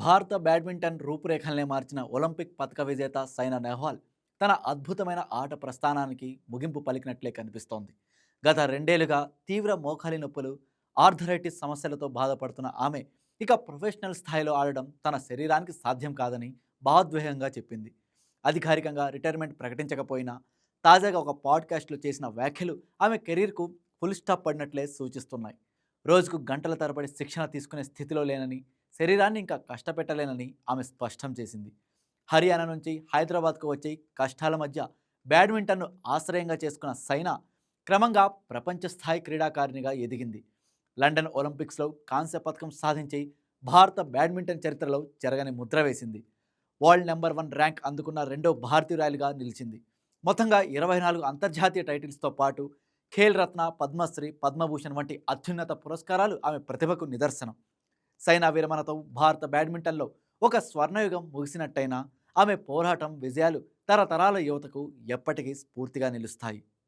భారత బ్యాడ్మింటన్ రూపురేఖల్నే మార్చిన ఒలింపిక్ పతక విజేత సైనా నెహ్వాల్ తన అద్భుతమైన ఆట ప్రస్థానానికి ముగింపు పలికినట్లే కనిపిస్తోంది. గత రెండేళ్లుగా తీవ్ర మోకాలి నొప్పులు, ఆర్థరైటిస్ సమస్యలతో బాధపడుతున్న ఆమె ఇక ప్రొఫెషనల్ స్థాయిలో ఆడడం తన శరీరానికి సాధ్యం కాదని భావోద్వేగంగా చెప్పింది. అధికారికంగా రిటైర్మెంట్ ప్రకటించకపోయినా తాజాగా ఒక పాడ్కాస్ట్లో చేసిన వ్యాఖ్యలు ఆమె కెరీర్కు ఫుల్ స్టాప్ పడినట్లే సూచిస్తున్నాయి. రోజుకు గంటల తరబడి శిక్షణ తీసుకునే స్థితిలో లేనని, శరీరాన్ని ఇంకా కష్టపెట్టలేనని ఆమె స్పష్టం చేసింది. హర్యానా నుంచి హైదరాబాద్కు వచ్చి కష్టాల మధ్య బ్యాడ్మింటన్ను ఆశ్రయంగా చేసుకున్న సైనా క్రమంగా ప్రపంచ స్థాయి క్రీడాకారిణిగా ఎదిగింది. లండన్ ఒలింపిక్స్లో కాంస్య పథకం సాధించి భారత బ్యాడ్మింటన్ చరిత్రలో చెరగని ముద్ర వేసింది. వరల్డ్ నెంబర్ 1 ర్యాంక్ అందుకున్న రెండో భారతీయురాలిగా నిలిచింది. మొత్తంగా 24 అంతర్జాతీయ టైటిల్స్తో పాటు ఖేల్ రత్న, పద్మశ్రీ, పద్మభూషణ్ వంటి అత్యున్నత పురస్కారాలు ఆమె ప్రతిభకు నిదర్శనం. సైనా విరమణతో భారత బ్యాడ్మింటన్లో ఒక స్వర్ణయుగం ముగిసినట్టయినా ఆమె పోరాటం, విజయాలు తరతరాల యువతకు ఎప్పటికీ స్ఫూర్తిగా నిలుస్తాయి.